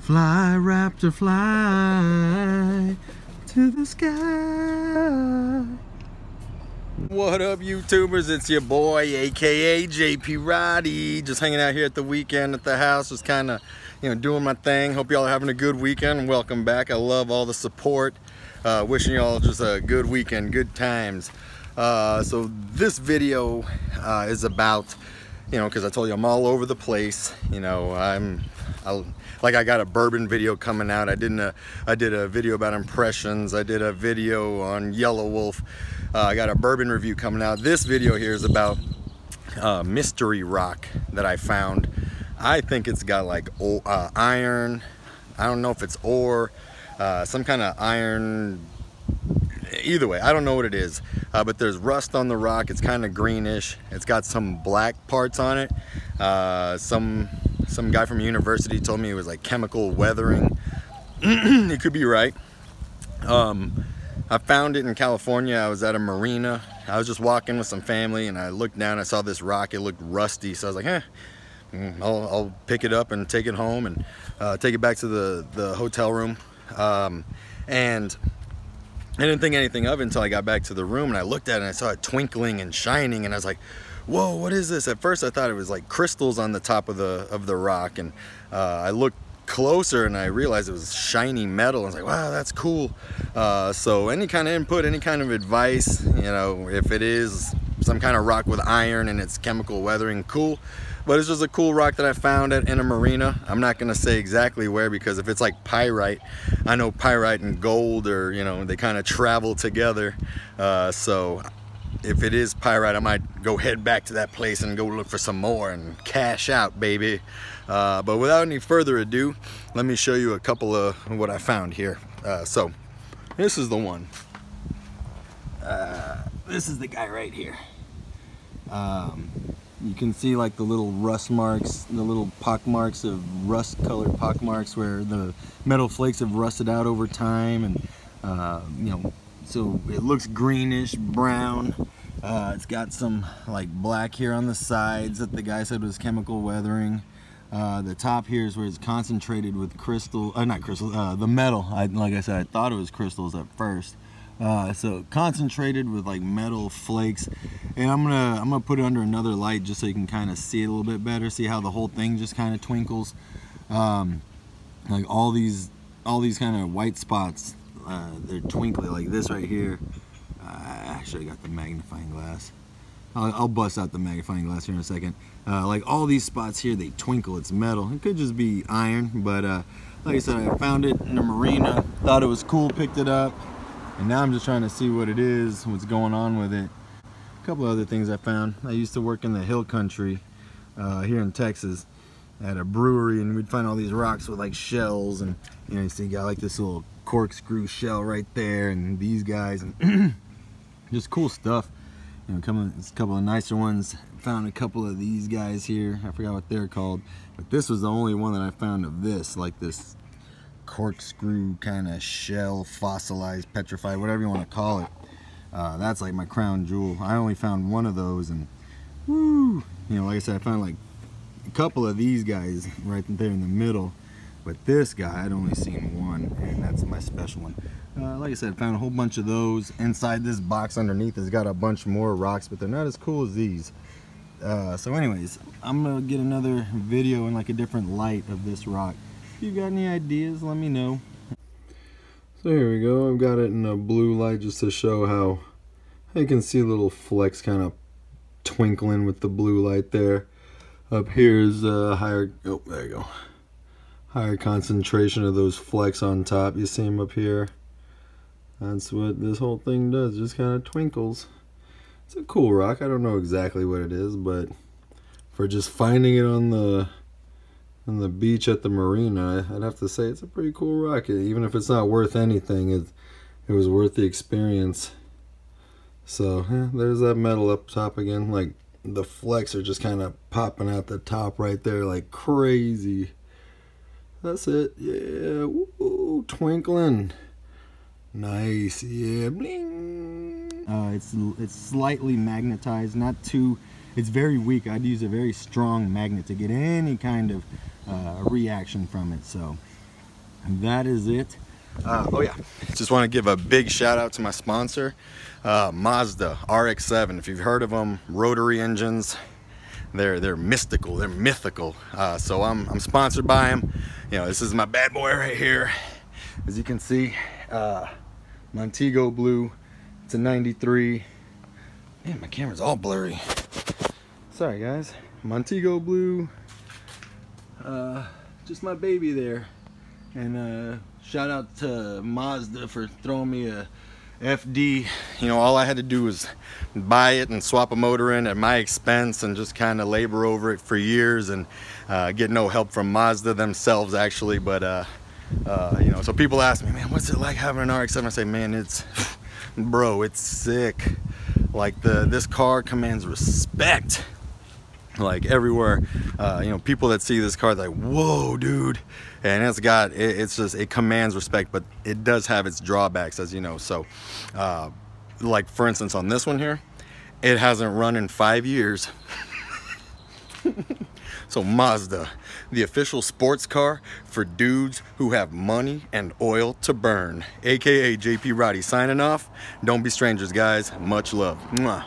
Fly, raptor, fly to the sky. What up, YouTubers? It's your boy, aka JP Roddy. Just hanging out here at the weekend at the house, just kind of, doing my thing. Hope y'all are having a good weekend. Welcome back. I love all the support. Wishing y'all just a good weekend, good times. So this video is about, because I told you I'm all over the place. I got a bourbon video coming out. I did a video about impressions. I did a video on Yellow Wolf. I got a bourbon review coming out. This video here is about mystery rock that I found. I think it's got like iron. I don't know if it's ore, some kind of iron. Either way, I don't know what it is, but there's rust on the rock. It's kind of greenish. It's got some black parts on it. Some guy from university told me it was like chemical weathering. It could be right. I found it in California. I was at a marina. I was just walking with some family and I looked down, I saw this rock. It looked rusty, so I was like, I'll pick it up and take it home and take it back to the hotel room. And I didn't think anything of it until I got back to the room and I looked at it and I saw it twinkling and shining and I was like, whoa, what is this? At first I thought it was like crystals on the top of the rock, and I looked closer and I realized it was shiny metal. I was like, wow, that's cool. So any kind of input, any kind of advice, if it is some kind of rock with iron and it's chemical weathering, cool. But it's just a cool rock that I found in a marina. I'm not gonna say exactly where, because if it's like pyrite, I know pyrite and gold are, they kind of travel together. So if it is pyrite, I might go head back to that place and go look for some more and cash out, baby. But without any further ado, let me show you a couple of what I found here. So this is the one. This is the guy right here. You can see like the little rust marks, the little pock marks of rust colored pock marks where the metal flakes have rusted out over time, and so it looks greenish brown. It's got some like black here on the sides that the guy said was chemical weathering. The top here is where it's concentrated with crystal, not crystal, the metal. Like I said, I thought it was crystals at first. So concentrated with like metal flakes, and I'm gonna put it under another light just so you can kind of see it a little bit better. See how the whole thing just kind of twinkles. Like all these kind of white spots, they're twinkly like this right here. Actually, I got the magnifying glass. I'll bust out the magnifying glass here in a second. Like all these spots here, they twinkle. It's metal. It could just be iron, but like I said, I found it in a marina. Thought it was cool, picked it up, and now I'm just trying to see what it is, what's going on with it. A couple of other things I found. I used to work in the hill country here in Texas at a brewery, and we'd find all these rocks with like shells, and you see you got like this little corkscrew shell right there, and these guys, and just cool stuff. A couple of nicer ones. Found a couple of these guys here. I forgot what they're called, but this was the only one that I found of this, like this corkscrew kind of shell, fossilized, petrified, whatever you want to call it. That's like my crown jewel. I only found one of those, and woo, like I said, I found like a couple of these guys right there in the middle, but this guy I'd only seen one, and that's my special one. Like I said, I found a whole bunch of those. Inside this box underneath has got a bunch more rocks, but they're not as cool as these. So anyways, I'm gonna get another video in like a different light of this rock. If you got any ideas, let me know. So here we go. I've got it in a blue light just to show how you can see little flecks kind of twinkling with the blue light there. Up here is a higher, oh, there you go. Higher concentration of those flecks on top. You see them up here. That's what this whole thing does, just kind of twinkles. It's a cool rock. I don't know exactly what it is, but for just finding it on the beach at the marina, I'd have to say it's a pretty cool rock. Even if it's not worth anything, it was worth the experience. So there's that metal up top again. Like the flecks are just kind of popping out the top right there like crazy. That's it. Yeah, woo, twinkling. Nice, yeah, bling. It's slightly magnetized, not too, it's very weak. I'd use a very strong magnet to get any kind of reaction from it. So that is it. Oh yeah, just want to give a big shout out to my sponsor, Mazda RX-7. If you've heard of them, rotary engines, they're mystical, they're mythical. So I'm sponsored by them. You know, this is my bad boy right here. As you can see, Montego blue. It's a 93. Man, my camera's all blurry. Sorry guys. Montego blue. Just my baby there. And shout out to Mazda for throwing me a FD. You know, all I had to do was buy it and swap a motor in at my expense and just kind of labor over it for years and get no help from Mazda themselves actually. But you know, so people ask me, man, what's it like having an RX-7? I say, man, it's bro, it's sick. Like this car commands respect. Like everywhere, you know, people that see this car, they're like, whoa, dude. And it's just, it commands respect, but it does have its drawbacks, as you know. So, like for instance, on this one here, it hasn't run in 5 years. So Mazda, the official sports car for dudes who have money and oil to burn. AKA JP Roddy signing off. Don't be strangers, guys. Much love. Mwah.